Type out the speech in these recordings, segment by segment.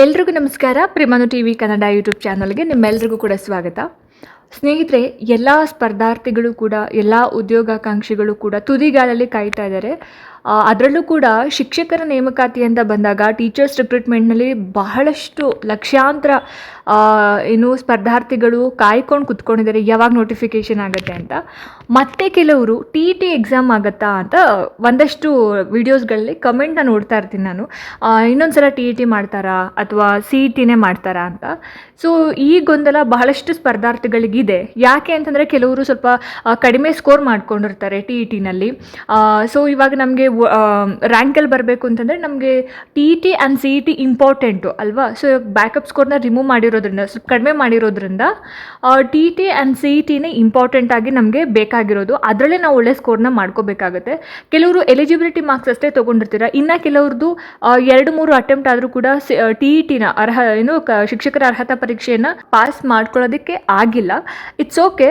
ಎಲ್ರಿಗೂ ನಮಸ್ಕಾರ. ಪ್ರೇಮಾನು TV Kannada YouTube ಚಾನಲ್ಗೆ ನಿಮ್ಮೆಲ್ರಿಗೂ ಕೂಡ ಸ್ವಾಗತ. ಸ್ನೇಹಿತರೆ, ಎಲ್ಲ ಸ್ಪರ್ಧಾರ್ಥಿಗಳು ಕೂಡ, ಎಲ್ಲ ಉದ್ಯೋಗಾಕಾಂಕ್ಷಿಗಳು ಕೂಡ ತುದಿಗಾಲಲ್ಲಿ ಕಾಯ್ತಾ ಇದ್ದಾರೆ. ಅದರಲ್ಲೂ ಕೂಡ ಶಿಕ್ಷಕರ ನೇಮಕಾತಿ ಅಂತ ಬಂದಾಗ ಟೀಚರ್ಸ್ ರಿಕ್ರೂಟ್ಮೆಂಟ್ನಲ್ಲಿ ಬಹಳಷ್ಟು ಲಕ್ಷಾಂತರ ಸ್ಪರ್ಧಾರ್ಥಿಗಳು ಕಾಯ್ಕೊಂಡು ಕುತ್ಕೊಂಡಿದ್ದಾರೆ ಯಾವಾಗ ನೋಟಿಫಿಕೇಷನ್ ಆಗುತ್ತೆ ಅಂತ. ಮತ್ತೆ ಕೆಲವರು ಟಿ ಎಕ್ಸಾಮ್ ಆಗುತ್ತಾ ಅಂತ ಒಂದಷ್ಟು ವಿಡಿಯೋಸ್ಗಳಲ್ಲಿ ಕಮೆಂಟ್ನ ನೋಡ್ತಾ ಇರ್ತೀನಿ ನಾನು. ಇನ್ನೊಂದು ಸಲ ಟಿ ಮಾಡ್ತಾರಾ ಅಥವಾ CET ಮಾಡ್ತಾರಾ ಅಂತ. ಸೊ ಈ ಗೊಂದಲ ಬಹಳಷ್ಟು ಸ್ಪರ್ಧಾರ್ಥಿಗಳಿಗಿದೆ. ಯಾಕೆ ಅಂತಂದರೆ ಕೆಲವರು ಸ್ವಲ್ಪ ಕಡಿಮೆ ಸ್ಕೋರ್ ಮಾಡ್ಕೊಂಡಿರ್ತಾರೆ ಟಿನಲ್ಲಿ. ಸೊ ಇವಾಗ ನಮಗೆ ರ್ಯಾಂಕಲ್ಲಿ ಬರಬೇಕು ಅಂತಂದರೆ ನಮಗೆ TET ಆ್ಯಂಡ್ CET ಇಂಪಾರ್ಟೆಂಟು ಅಲ್ವಾ. ಸೊ ಬ್ಯಾಕಪ್ ಸ್ಕೋರ್ನ ರಿಮೂವ್ ಮಾಡಿರೋದ್ರಿಂದ, ಸ್ವಲ್ಪ ಕಡಿಮೆ ಮಾಡಿರೋದ್ರಿಂದ TET ಆ್ಯಂಡ್ CETನೇ ಇಂಪಾರ್ಟೆಂಟ್ ಆಗಿ ನಮಗೆ ಬೇಕಾಗಿರೋದು. ಅದರಲ್ಲೇ ನಾವು ಒಳ್ಳೆ ಸ್ಕೋರ್ನ ಮಾಡ್ಕೋಬೇಕಾಗುತ್ತೆ. ಕೆಲವರು ಎಲಿಜಿಬಿಲಿಟಿ ಮಾರ್ಕ್ಸ್ ಅಷ್ಟೇ ತೊಗೊಂಡಿರ್ತೀರ, ಇನ್ನು ಕೆಲವ್ರದ್ದು 2-3 ಅಟೆಂಪ್ಟ್ ಆದರೂ ಕೂಡ TETನ ಶಿಕ್ಷಕರ ಅರ್ಹತಾ ಪರೀಕ್ಷೆಯನ್ನು ಪಾಸ್ ಮಾಡ್ಕೊಳ್ಳೋದಕ್ಕೆ ಆಗಿಲ್ಲ. It's okay.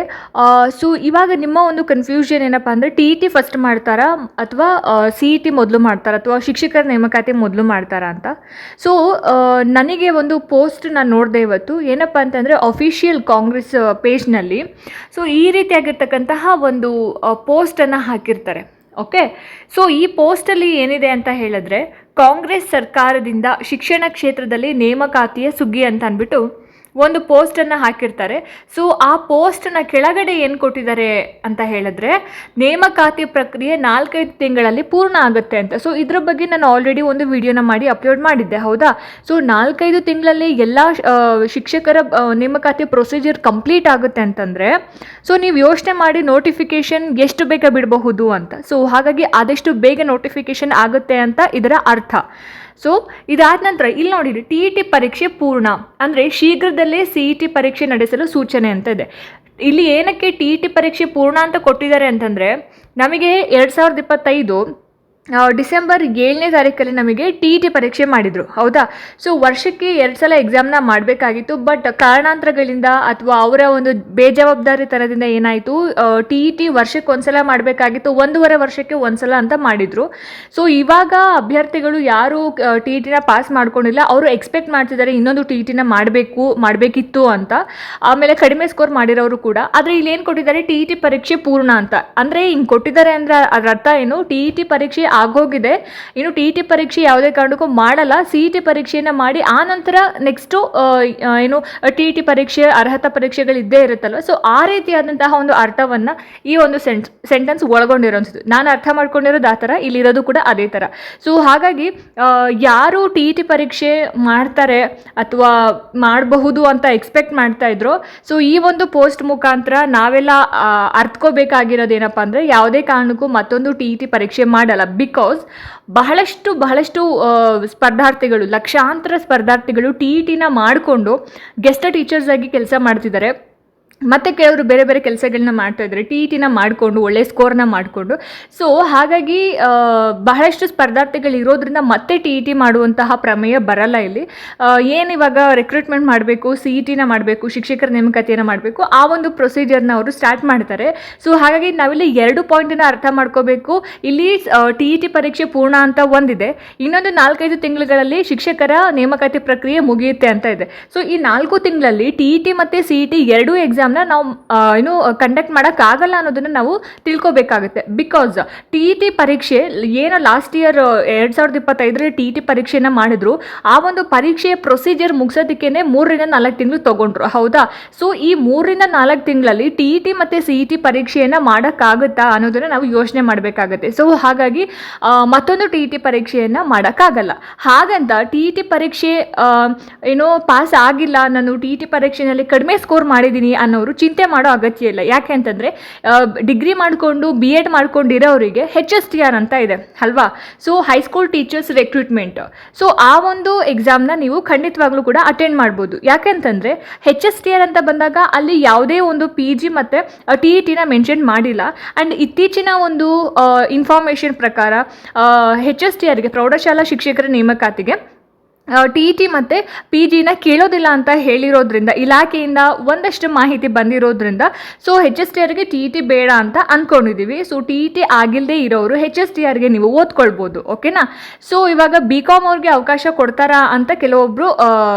ಸೊ ಇವಾಗ ನಿಮ್ಮ ಒಂದು ಕನ್ಫ್ಯೂಷನ್ ಏನಪ್ಪ ಅಂದರೆ TET ಫಸ್ಟ್ ಮಾಡ್ತಾರಾ ಅಥವಾ CET ಮೊದಲು ಮಾಡ್ತಾರಾ ಅಥವಾ ಶಿಕ್ಷಕರ ನೇಮಕಾತಿ ಮೊದಲು ಮಾಡ್ತಾರಾ ಅಂತ. ಸೊ ನನಗೆ ಒಂದು ಪೋಸ್ಟ್ ನಾನು ನೋಡಿದೆ ಇವತ್ತು. ಏನಪ್ಪ ಅಂತಂದರೆ ಅಫಿಷಿಯಲ್ ಕಾಂಗ್ರೆಸ್ ಪೇಜ್ನಲ್ಲಿ ಸೊ ಈ ರೀತಿಯಾಗಿರ್ತಕ್ಕಂತಹ ಒಂದು ಪೋಸ್ಟನ್ನು ಹಾಕಿರ್ತಾರೆ. ಓಕೆ. ಸೊ ಈ ಪೋಸ್ಟಲ್ಲಿ ಏನಿದೆ ಅಂತ ಹೇಳಿದ್ರೆ, ಕಾಂಗ್ರೆಸ್ ಸರ್ಕಾರದಿಂದ ಶಿಕ್ಷಣ ಕ್ಷೇತ್ರದಲ್ಲಿ ನೇಮಕಾತಿಯ ಸುಗ್ಗಿ ಅಂತ ಅಂದ್ಬಿಟ್ಟು ಒಂದು ಪೋಸ್ಟನ್ನು ಹಾಕಿರ್ತಾರೆ. ಸೊ ಆ ಪೋಸ್ಟನ್ನು ಕೆಳಗಡೆ ಏನು ಕೊಟ್ಟಿದ್ದಾರೆ ಅಂತ ಹೇಳಿದ್ರೆ, ನೇಮಕಾತಿ ಪ್ರಕ್ರಿಯೆ 4-5 ತಿಂಗಳಲ್ಲಿ ಪೂರ್ಣ ಆಗುತ್ತೆ ಅಂತ. ಸೊ ಇದ್ರ ಬಗ್ಗೆ ನಾನು ಆಲ್ರೆಡಿ ಒಂದು ವಿಡಿಯೋನ ಮಾಡಿ ಅಪ್ಲೋಡ್ ಮಾಡಿದ್ದೆ, ಹೌದಾ. ಸೊ 4-5 ತಿಂಗಳಲ್ಲಿ ಎಲ್ಲ ಶಿಕ್ಷಕರ ನೇಮಕಾತಿ ಪ್ರೊಸೀಜರ್ ಕಂಪ್ಲೀಟ್ ಆಗುತ್ತೆ ಅಂತಂದರೆ, ಸೊ ನೀವು ಯೋಚನೆ ಮಾಡಿ ನೋಟಿಫಿಕೇಷನ್ ಎಷ್ಟು ಬೇಗ ಬಿಡಬಹುದು ಅಂತ. ಸೊ ಹಾಗಾಗಿ ಆದಷ್ಟು ಬೇಗ ನೋಟಿಫಿಕೇಷನ್ ಆಗುತ್ತೆ ಅಂತ ಇದರ ಅರ್ಥ. ಸೊ ಇದಾದ ನಂತರ ಇಲ್ಲಿ ನೋಡಿರಿ, TET ಪರೀಕ್ಷೆ ಪೂರ್ಣ ಅಂದರೆ ಶೀಘ್ರದಲ್ಲೇ CET ಪರೀಕ್ಷೆ ನಡೆಸಲು ಸೂಚನೆ ಅಂತ ಇದೆ. ಇಲ್ಲಿ ಏನಕ್ಕೆ TET ಪರೀಕ್ಷೆ ಪೂರ್ಣ ಅಂತ ಕೊಟ್ಟಿದ್ದಾರೆ ಅಂತಂದರೆ, ನಮಗೆ 2025 ಡಿಸೆಂಬರ್ 7ನೇ ತಾರೀಕಲ್ಲಿ ನಮಗೆ TET ಪರೀಕ್ಷೆ ಮಾಡಿದರು, ಹೌದಾ. ಸೊ ವರ್ಷಕ್ಕೆ 2 ಸಲ ಎಕ್ಸಾಮ್ನ ಮಾಡಬೇಕಾಗಿತ್ತು. ಬಟ್ ಕಾರಣಾಂತರಗಳಿಂದ ಅಥವಾ ಅವರ ಒಂದು ಬೇಜವಾಬ್ದಾರಿತನದಿಂದ ಏನಾಯಿತು, TET ವರ್ಷಕ್ಕೆ 1 ಸಲ ಮಾಡಬೇಕಾಗಿತ್ತು, 1.5 ವರ್ಷಕ್ಕೆ 1 ಸಲ ಅಂತ ಮಾಡಿದರು. ಸೊ ಇವಾಗ ಅಭ್ಯರ್ಥಿಗಳು ಯಾರು TETನ ಪಾಸ್ ಮಾಡ್ಕೊಂಡಿಲ್ಲ ಅವರು ಎಕ್ಸ್ಪೆಕ್ಟ್ ಮಾಡ್ತಿದ್ದಾರೆ ಇನ್ನೊಂದು TETನ ಮಾಡಬೇಕಿತ್ತು ಅಂತ. ಆಮೇಲೆ ಕಡಿಮೆ ಸ್ಕೋರ್ ಮಾಡಿರೋರು ಕೂಡ. ಆದರೆ ಇಲ್ಲಿ ಏನು ಕೊಟ್ಟಿದ್ದಾರೆ, TET ಪರೀಕ್ಷೆ ಪೂರ್ಣ ಅಂತ. ಅಂದರೆ ಹಿಂಗೆ ಕೊಟ್ಟಿದ್ದಾರೆ ಅಂದರೆ ಅದರ ಅರ್ಥ ಏನು, TET ಪರೀಕ್ಷೆ ಆಗೋಗಿದೆ, ಇನ್ನು TET ಪರೀಕ್ಷೆ ಯಾವುದೇ ಕಾರಣಕ್ಕೂ ಮಾಡಲ್ಲ, CET ಪರೀಕ್ಷೆಯನ್ನು ಮಾಡಿ ಆ ನಂತರ ನೆಕ್ಸ್ಟು TET ಪರೀಕ್ಷೆ ಅರ್ಹತಾ ಪರೀಕ್ಷೆಗಳು ಇದ್ದೇ ಇರುತ್ತಲ್ವ. ಸೊ ಆ ರೀತಿಯಾದಂತಹ ಒಂದು ಅರ್ಥವನ್ನು ಈ ಒಂದು ಸೆಂಟೆನ್ಸ್ ಒಳಗೊಂಡಿರೋಂಥದ್ದು. ನಾನು ಅರ್ಥ ಮಾಡ್ಕೊಂಡಿರೋದು ಆ ಥರ, ಇಲ್ಲಿರೋದು ಕೂಡ ಅದೇ ಥರ. ಸೊ ಹಾಗಾಗಿ ಯಾರು TET ಪರೀಕ್ಷೆ ಮಾಡ್ತಾರೆ ಅಥವಾ ಮಾಡಬಹುದು ಅಂತ ಎಕ್ಸ್ಪೆಕ್ಟ್ ಮಾಡ್ತಾ ಇದ್ರು, ಸೊ ಈ ಒಂದು ಪೋಸ್ಟ್ ಮುಖಾಂತರ ನಾವೆಲ್ಲ ಅರ್ಥಕೋಬೇಕಾಗಿರೋದೇನಪ್ಪ ಅಂದರೆ, ಯಾವುದೇ ಕಾರಣಕ್ಕೂ ಮತ್ತೊಂದು TET ಪರೀಕ್ಷೆ ಮಾಡಲ್ಲ. ಬಿಕಾಸ್ ಬಹಳಷ್ಟು ಸ್ಪರ್ಧಾರ್ಥಿಗಳು, ಲಕ್ಷಾಂತರ ಸ್ಪರ್ಧಾರ್ಥಿಗಳು TETನ ಮಾಡಿಕೊಂಡು ಗೆಸ್ಟ್ ಟೀಚರ್ಸ್ ಆಗಿ ಕೆಲಸ ಮಾಡ್ತಿದ್ದಾರೆ. ಮತ್ತು ಕೆಲವರು ಬೇರೆ ಬೇರೆ ಕೆಲಸಗಳನ್ನ ಮಾಡ್ತಾಯಿದ್ದಾರೆ TETನ ಮಾಡಿಕೊಂಡು, ಒಳ್ಳೆ ಸ್ಕೋರ್ನ ಮಾಡಿಕೊಂಡು. ಸೊ ಹಾಗಾಗಿ ಬಹಳಷ್ಟು ಸ್ಪರ್ಧಾರ್ಥಿಗಳು ಇರೋದ್ರಿಂದ ಮತ್ತೆ TET ಮಾಡುವಂತಹ ಪ್ರಮೇಯ ಬರಲ್ಲ ಇಲ್ಲಿ. ಏನಿವಾಗ ರಿಕ್ರೂಟ್ಮೆಂಟ್ ಮಾಡಬೇಕು, CETನ ಮಾಡಬೇಕು, ಶಿಕ್ಷಕರ ನೇಮಕಾತಿಯನ್ನು ಮಾಡಬೇಕು, ಆ ಒಂದು ಪ್ರೊಸೀಜರ್ನ ಅವರು ಸ್ಟಾರ್ಟ್ ಮಾಡ್ತಾರೆ. ಸೊ ಹಾಗಾಗಿ ನಾವಿಲ್ಲಿ 2 ಪಾಯಿಂಟನ್ನು ಅರ್ಥ ಮಾಡ್ಕೋಬೇಕು. ಇಲ್ಲಿ TET ಪರೀಕ್ಷೆ ಪೂರ್ಣ ಅಂತ ಒಂದಿದೆ, ಇನ್ನೊಂದು 4-5 ತಿಂಗಳುಗಳಲ್ಲಿ ಶಿಕ್ಷಕರ ನೇಮಕಾತಿ ಪ್ರಕ್ರಿಯೆ ಮುಗಿಯುತ್ತೆ ಅಂತ ಇದೆ. ಸೊ ಈ 4 ತಿಂಗಳಲ್ಲಿ TET ಮತ್ತು CET ಎರಡೂ ಎಕ್ಸಾಮ್ನ ನಾವು ಕಂಡಕ್ಟ್ ಮಾಡೋಕ್ಕಾಗಲ್ಲ ಅನ್ನೋದನ್ನು ನಾವು ತಿಳ್ಕೊಬೇಕಾಗುತ್ತೆ. ಬಿಕಾಸ್ TET ಪರೀಕ್ಷೆ ಏನೋ ಲಾಸ್ಟ್ ಇಯರ್ 2025ರಲ್ಲಿ TET ಪರೀಕ್ಷೆನ ಮಾಡಿದ್ರು, ಆ ಒಂದು ಪರೀಕ್ಷೆಯ ಪ್ರೊಸೀಜರ್ ಮುಗಿಸೋದಕ್ಕೇ 3-4 ತಿಂಗಳು ತೊಗೊಂಡ್ರು, ಹೌದಾ. ಸೊ ಈ 3-4 ತಿಂಗಳಲ್ಲಿ TET ಮತ್ತು CET ಪರೀಕ್ಷೆಯನ್ನು ಮಾಡೋಕ್ಕಾಗುತ್ತಾ ಅನ್ನೋದನ್ನು ನಾವು ಯೋಚನೆ ಮಾಡಬೇಕಾಗುತ್ತೆ. ಸೊ ಹಾಗಾಗಿ ಮತ್ತೊಂದು TET ಪರೀಕ್ಷೆಯನ್ನು ಮಾಡೋಕ್ಕಾಗಲ್ಲ. ಹಾಗಂತ TET ಪರೀಕ್ಷೆ ಪಾಸ್ ಆಗಿಲ್ಲ, ನಾನು TET ಪರೀಕ್ಷೆಯಲ್ಲಿ ಕಡಿಮೆ ಸ್ಕೋರ್ ಮಾಡಿದ್ದೀನಿ ಅನ್ನೋರು ಚಿಂತೆ ಮಾಡೋ ಅಗತ್ಯ ಇಲ್ಲ. ಯಾಕೆ ಅಂತಂದರೆ, ಡಿಗ್ರಿ ಮಾಡಿಕೊಂಡು BEd ಮಾಡ್ಕೊಂಡಿರೋರಿಗೆ HSTR ಅಂತ ಇದೆ ಅಲ್ವಾ. So high school teachers recruitment. So ಆ ಒಂದು ಎಕ್ಸಾಮ್ನ ನೀವು ಖಂಡಿತವಾಗ್ಲೂ ಕೂಡ ಅಟೆಂಡ್ ಮಾಡ್ಬೋದು. ಯಾಕೆಂತಂದರೆ HSTR ಅಂತ ಬಂದಾಗ ಅಲ್ಲಿ ಯಾವುದೇ ಒಂದು PG ಮತ್ತು TETನ ಮೆನ್ಷನ್ ಮಾಡಿಲ್ಲ. ಆ್ಯಂಡ್ ಇತ್ತೀಚಿನ ಒಂದು ಇನ್ಫಾರ್ಮೇಷನ್ ಪ್ರಕಾರ HSTRಗೆ, ಪ್ರೌಢಶಾಲಾ ಶಿಕ್ಷಕರ ನೇಮಕಾತಿಗೆ ಟಿ ಇ ಟಿ ಮತ್ತು ಪಿ ಜಿನ ಕೇಳೋದಿಲ್ಲ ಅಂತ ಹೇಳಿರೋದ್ರಿಂದ ಇಲಾಖೆಯಿಂದ ಒಂದಷ್ಟು ಮಾಹಿತಿ ಬಂದಿರೋದ್ರಿಂದ ಸೊ ಎಚ್ ಎಸ್ ಟಿ ಆರ್ಗೆ ಟಿ ಇ ಟಿ ಬೇಡ ಅಂತ ಅಂದ್ಕೊಂಡಿದ್ದೀವಿ. ಸೊ ಟಿ ಇ ಟಿ ಆಗಿಲ್ಲದೆ ಇರೋರು ಎಚ್ ಎಸ್ ಟಿ ಆರ್ಗೆ ನೀವು ಓದ್ಕೊಳ್ಬೋದು, ಓಕೆನಾ. ಸೊ ಇವಾಗ ಬಿ ಕಾಮ್ ಅವ್ರಿಗೆ ಅವಕಾಶ ಕೊಡ್ತಾರಾ ಅಂತ ಕೆಲವೊಬ್ಬರು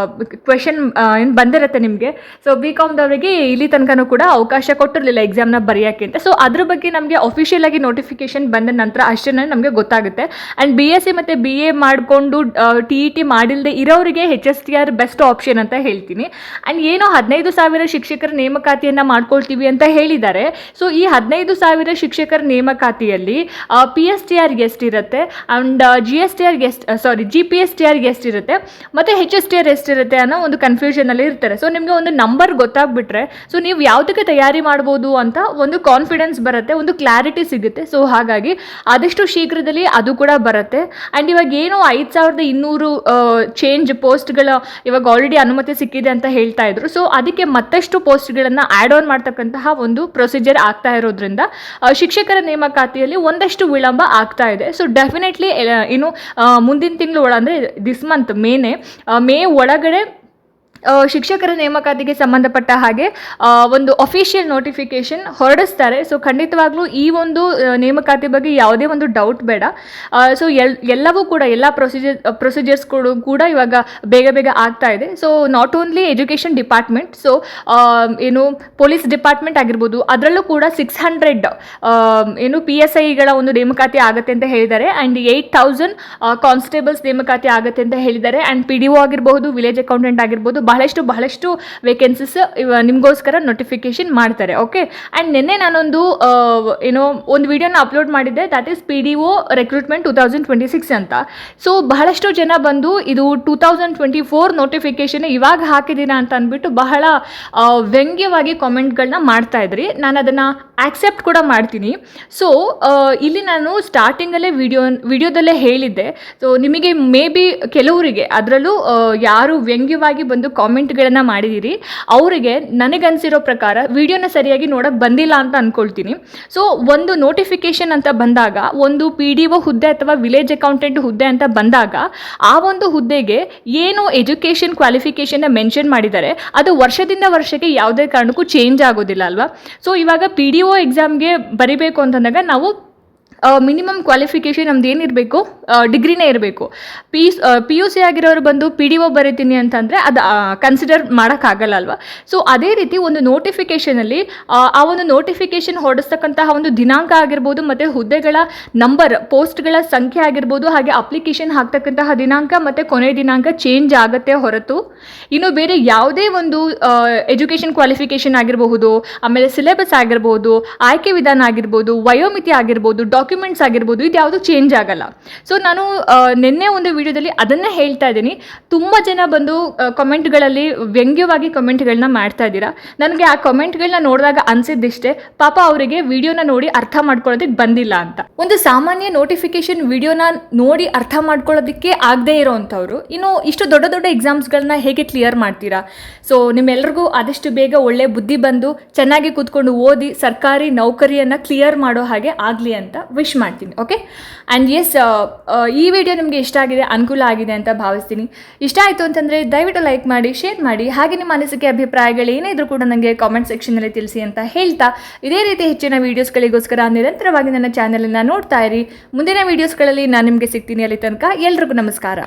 ಕ್ವೆಶನ್ ಏನು ಬಂದಿರುತ್ತೆ ನಿಮಗೆ. ಸೊ ಬಿ ಕಾಮ್ದವರಿಗೆ ಇಲ್ಲಿ ತನಕನೂ ಕೂಡ ಅವಕಾಶ ಕೊಟ್ಟಿರಲಿಲ್ಲ ಎಕ್ಸಾಮ್ನ ಬರೆಯೋಕ್ಕೆ ಅಂತ. ಸೊ ಅದ್ರ ಬಗ್ಗೆ ನಮಗೆ ಅಫಿಷಿಯಲ್ ಆಗಿ ನೋಟಿಫಿಕೇಶನ್ ಬಂದ ನಂತರ ಅಷ್ಟೇ ನಮಗೆ ಗೊತ್ತಾಗುತ್ತೆ. ಆ್ಯಂಡ್ ಬಿ ಎಸ್ ಸಿ ಮತ್ತು ಬಿ ಎ ಮಾಡಿಕೊಂಡು ಟಿ ಇ ಟಿ ಮಾಡಿಲ್ಲ ಇರೋರಿಗೆ H S T R best option ಅಂತ ಹೇಳ್ತೀನಿ. ಆ್ಯಂಡ್ ಏನೋ 15,000 ಶಿಕ್ಷಕರ ನೇಮಕಾತಿಯನ್ನು ಮಾಡ್ಕೊಳ್ತೀವಿ ಅಂತ ಹೇಳಿದ್ದಾರೆ. ಸೊ ಈ 15,000 ಶಿಕ್ಷಕರ ನೇಮಕಾತಿಯಲ್ಲಿ ಪಿ ಎಸ್ ಟಿ ಆರ್ಗೆ ಎಷ್ಟಿರುತ್ತೆ ಆ್ಯಂಡ್ ಜಿ ಎಸ್ ಟಿ ಆರ್ಗೆ ಜಿ ಪಿ ಎಸ್ ಟಿ ಆರ್ಗೆ ಎಷ್ಟಿರುತ್ತೆ ಮತ್ತು ಎಚ್ ಎಸ್ ಟಿ ಆರ್ ಎಷ್ಟಿರುತ್ತೆ ಅನ್ನೋ ಒಂದು ಕನ್ಫ್ಯೂಷನಲ್ಲಿ ಇರ್ತಾರೆ. ಸೊ ನಿಮಗೆ ಒಂದು ನಂಬರ್ ಗೊತ್ತಾಗ್ಬಿಟ್ರೆ ಸೊ ನೀವು ಯಾವುದಕ್ಕೆ ತಯಾರಿ ಮಾಡ್ಬೋದು ಅಂತ ಒಂದು ಕಾನ್ಫಿಡೆನ್ಸ್ ಬರುತ್ತೆ, ಒಂದು ಕ್ಲಾರಿಟಿ ಸಿಗುತ್ತೆ. ಸೊ ಹಾಗಾಗಿ ಆದಷ್ಟು ಶೀಘ್ರದಲ್ಲಿ ಅದು ಕೂಡ ಬರುತ್ತೆ. ಆ್ಯಂಡ್ ಇವಾಗ ಏನು 5,200 ಚೇಂಜ್ ಪೋಸ್ಟ್ಗಳ ಇವಾಗ ಆಲ್ರೆಡಿ ಅನುಮತಿ ಸಿಕ್ಕಿದೆ ಅಂತ ಹೇಳ್ತಾ ಇದ್ರು. ಸೊ ಅದಕ್ಕೆ ಮತ್ತಷ್ಟು ಪೋಸ್ಟ್ಗಳನ್ನು ಆ್ಯಡ್ ಆನ್ ಮಾಡ್ತಕ್ಕಂತಹ ಒಂದು ಪ್ರೊಸೀಜರ್ ಆಗ್ತಾ ಇರೋದ್ರಿಂದ ಶಿಕ್ಷಕರ ನೇಮಕಾತಿಯಲ್ಲಿ ಒಂದಷ್ಟು ವಿಳಂಬ ಆಗ್ತಾ ಇದೆ. ಸೊ ಡೆಫಿನೆಟ್ಲಿ ಇನ್ನು ಮುಂದಿನ ತಿಂಗಳು ಅಂದರೆ ದಿಸ್ ಮಂತ್ ಮೇ ಒಳಗಡೆ ಶಿಕ್ಷಕರ ನೇಮಕಾತಿಗೆ ಸಂಬಂಧಪಟ್ಟ ಹಾಗೆ ಒಂದು ಅಫಿಷಿಯಲ್ ನೋಟಿಫಿಕೇಷನ್ ಹೊರಡಿಸ್ತಾರೆ. ಸೊ ಖಂಡಿತವಾಗ್ಲೂ ಈ ಒಂದು ನೇಮಕಾತಿ ಬಗ್ಗೆ ಯಾವುದೇ ಒಂದು ಡೌಟ್ ಬೇಡ. ಸೊ ಎಲ್ಲವೂ ಕೂಡ ಎಲ್ಲ ಪ್ರೊಸೀಜರ್ಸ್ಗಳು ಕೂಡ ಇವಾಗ ಬೇಗ ಆಗ್ತಾ ಇದೆ. So not only education department, so ಏನು ಪೊಲೀಸ್ ಡಿಪಾರ್ಟ್ಮೆಂಟ್ ಆಗಿರ್ಬೋದು, ಅದರಲ್ಲೂ ಕೂಡ 600 ಏನು ಪಿ ಎಸ್ ಐಗಳ ಒಂದು ನೇಮಕಾತಿ ಆಗುತ್ತೆ ಅಂತ ಹೇಳಿದ್ದಾರೆ. ಆ್ಯಂಡ್ 8,000 ಕಾನ್ಸ್ಟೇಬಲ್ಸ್ ನೇಮಕಾತಿ ಆಗುತ್ತೆ ಅಂತ ಹೇಳಿದ್ದಾರೆ. ಆ್ಯಂಡ್ ಪಿ ಡಿ ಒ ಆಗಿರ್ಬೋದು, ವಿಲೇಜ್ ಅಕೌಂಟೆಂಟ್ ಆಗಿರ್ಬೋದು, ಬಹಳಷ್ಟು ವೇಕೆನ್ಸೀಸ್ ನಿಮಗೋಸ್ಕರ ನೋಟಿಫಿಕೇಶನ್ ಮಾಡ್ತಾರೆ. ಓಕೆ. ಆ್ಯಂಡ್ ನಿನ್ನೆ ನಾನೊಂದು ಒಂದು ವಿಡಿಯೋನ ಅಪ್ಲೋಡ್ ಮಾಡಿದ್ದೆ, that is P D O recruitment 2026 ಅಂತ. ಸೊ ಬಹಳಷ್ಟು ಜನ ಬಂದು ಇದು 2024 ನೋಟಿಫಿಕೇಶನ್ ಇವಾಗ ಹಾಕಿದ್ದೀರಾ ಅಂತ ಅಂದ್ಬಿಟ್ಟು ಬಹಳ ವ್ಯಂಗ್ಯವಾಗಿ ಕಾಮೆಂಟ್ಗಳನ್ನ ಮಾಡ್ತಾ ಇದ್ರಿ. ನಾನು ಅದನ್ನು ಆಕ್ಸೆಪ್ಟ್ ಕೂಡ ಮಾಡ್ತೀನಿ. ಸೊ ಇಲ್ಲಿ ನಾನು ಸ್ಟಾರ್ಟಿಂಗಲ್ಲೇ ವಿಡಿಯೋದಲ್ಲೇ ಹೇಳಿದ್ದೆ. ಸೊ ನಿಮಗೆ ಮೇ ಬಿ ಕೆಲವರಿಗೆ ಅದರಲ್ಲೂ ಯಾರು ವ್ಯಂಗ್ಯವಾಗಿ ಬಂದು ಕಾಮೆಂಟ್ಗಳನ್ನು ಮಾಡಿದ್ದೀರಿ ಅವರಿಗೆ ನನಗನ್ಸಿರೋ ಪ್ರಕಾರ ವಿಡಿಯೋನ ಸರಿಯಾಗಿ ನೋಡೋಕ್ಕೆ ಬಂದಿಲ್ಲ ಅಂತ ಅಂದ್ಕೊಳ್ತೀನಿ. ಸೊ ಒಂದು ನೋಟಿಫಿಕೇಷನ್ ಅಂತ ಬಂದಾಗ, ಒಂದು ಪಿ ಡಿ ಒ ಹುದ್ದೆ ಅಥವಾ ವಿಲೇಜ್ ಅಕೌಂಟೆಂಟ್ ಹುದ್ದೆ ಅಂತ ಬಂದಾಗ ಆ ಒಂದು ಹುದ್ದೆಗೆ ಏನು ಎಜುಕೇಷನ್ ಕ್ವಾಲಿಫಿಕೇಷನ್ನ ಮೆನ್ಷನ್ ಮಾಡಿದ್ದಾರೆ ಅದು ವರ್ಷದಿಂದ ವರ್ಷಕ್ಕೆ ಯಾವುದೇ ಕಾರಣಕ್ಕೂ ಚೇಂಜ್ ಆಗೋದಿಲ್ಲ ಅಲ್ವಾ. ಸೊ ಇವಾಗ ಪಿ ಡಿ ಒ ಎಕ್ಸಾಮ್ಗೆ ಬರಿಬೇಕು ಅಂತಂದಾಗ ನಾವು ಮಿನಿಮಮ್ ಕ್ವಾಲಿಫಿಕೇಷನ್ ನಮ್ದು ಏನಿರಬೇಕು, ಡಿಗ್ರಿನೇ ಇರಬೇಕು. ಪಿ ಯು ಸಿ ಆಗಿರೋರು ಬಂದು ಪಿ ಡಿ ಒ ಬರೀತೀನಿ ಅಂತಂದರೆ ಅದು ಕನ್ಸಿಡರ್ ಮಾಡೋಕ್ಕಾಗಲ್ಲ ಅಲ್ವಾ. ಸೊ ಅದೇ ರೀತಿ ಒಂದು ನೋಟಿಫಿಕೇಷನಲ್ಲಿ ಆ ಒಂದು ನೋಟಿಫಿಕೇಷನ್ ಹೊರಡಿಸ್ತಕ್ಕಂತಹ ಒಂದು ದಿನಾಂಕ ಆಗಿರ್ಬೋದು ಮತ್ತು ಹುದ್ದೆಗಳ ನಂಬರ್, ಪೋಸ್ಟ್ಗಳ ಸಂಖ್ಯೆ ಆಗಿರ್ಬೋದು, ಹಾಗೆ ಅಪ್ಲಿಕೇಶನ್ ಹಾಕ್ತಕ್ಕಂತಹ ದಿನಾಂಕ ಮತ್ತು ಕೊನೆ ದಿನಾಂಕ ಚೇಂಜ್ ಆಗುತ್ತೆ ಹೊರತು ಇನ್ನು ಬೇರೆ ಯಾವುದೇ ಒಂದು ಎಜುಕೇಷನ್ ಕ್ವಾಲಿಫಿಕೇಷನ್ ಆಗಿರಬಹುದು, ಆಮೇಲೆ ಸಿಲೆಬಸ್ ಆಗಿರ್ಬೋದು, ಆಯ್ಕೆ ವಿಧಾನ ಆಗಿರ್ಬೋದು, ವಯೋಮಿತಿ ಆಗಿರ್ಬೋದು, ಡಾಕ್ಯುಮೆಂಟ್ಸ್ ಆಗಿರ್ಬೋದು, ಇದು ಯಾವುದು ಚೇಂಜ್ ಆಗಲ್ಲ. ಸೊ ನಾನು ನಿನ್ನೆ ಒಂದು ವಿಡಿಯೋದಲ್ಲಿ ಅದನ್ನೇ ಹೇಳ್ತಾ ಇದ್ದೀನಿ. ತುಂಬ ಜನ ಬಂದು ಕಮೆಂಟ್ಗಳಲ್ಲಿ ವ್ಯಂಗ್ಯವಾಗಿ ಕಮೆಂಟ್ಗಳನ್ನ ಮಾಡ್ತಾ ಇದ್ದೀರಾ. ನನಗೆ ಆ ಕಮೆಂಟ್ಗಳನ್ನ ನೋಡಿದಾಗ ಅನಿಸಿದ್ದಿಷ್ಟೇ, ಪಾಪ ಅವರಿಗೆ ವಿಡಿಯೋನ ನೋಡಿ ಅರ್ಥ ಮಾಡ್ಕೊಳ್ಳೋದಕ್ಕೆ ಬಂದಿಲ್ಲ ಅಂತ. ಒಂದು ಸಾಮಾನ್ಯ ನೋಟಿಫಿಕೇಶನ್ ವಿಡಿಯೋನ ನೋಡಿ ಅರ್ಥ ಮಾಡ್ಕೊಳ್ಳೋದಕ್ಕೆ ಆಗದೇ ಇರೋವಂಥವ್ರು ಇನ್ನು ಇಷ್ಟು ದೊಡ್ಡ ಎಕ್ಸಾಮ್ಸ್ಗಳನ್ನ ಹೇಗೆ ಕ್ಲಿಯರ್ ಮಾಡ್ತೀರಾ? ಸೊ ನಿಮ್ಮೆಲ್ರಿಗೂ ಆದಷ್ಟು ಬೇಗ ಒಳ್ಳೆ ಬುದ್ಧಿ ಬಂದು ಚೆನ್ನಾಗಿ ಕೂತ್ಕೊಂಡು ಓದಿ ಸರ್ಕಾರಿ ನೌಕರಿಯನ್ನು ಕ್ಲಿಯರ್ ಮಾಡೋ ಹಾಗೆ ಆಗಲಿ ಅಂತ ವಿಶ್ ಮಾಡ್ತೀನಿ. ಓಕೆ. ಆ್ಯಂಡ್ ಎಸ್, ಈ ವಿಡಿಯೋ ನಿಮಗೆ ಇಷ್ಟ ಆಗಿದೆ, ಅನುಕೂಲ ಆಗಿದೆ ಅಂತ ಭಾವಿಸ್ತೀನಿ. ಇಷ್ಟ ಆಯಿತು ಅಂತಂದರೆ ದಯವಿಟ್ಟು ಲೈಕ್ ಮಾಡಿ, ಶೇರ್ ಮಾಡಿ, ಹಾಗೆ ನಿಮ್ಮ ಅನಿಸಿಕೆ ಅಭಿಪ್ರಾಯಗಳು ಏನೇ ಇದ್ರೂ ಕೂಡ ನನಗೆ ಕಾಮೆಂಟ್ ಸೆಕ್ಷನಲ್ಲಿ ತಿಳಿಸಿ ಅಂತ ಹೇಳ್ತಾ, ಇದೇ ರೀತಿ ಹೆಚ್ಚಿನ ವೀಡಿಯೋಸ್ಗಳಿಗೋಸ್ಕರ ನಿರಂತರವಾಗಿ ನನ್ನ ಚಾನಲನ್ನು ನೋಡ್ತಾ ಇರಿ. ಮುಂದಿನ ವೀಡಿಯೋಸ್ಗಳಲ್ಲಿ ನಾನು ನಿಮಗೆ ಸಿಗ್ತೀನಿ. ಅಲ್ಲಿ ತನಕ ಎಲ್ರಿಗೂ ನಮಸ್ಕಾರ.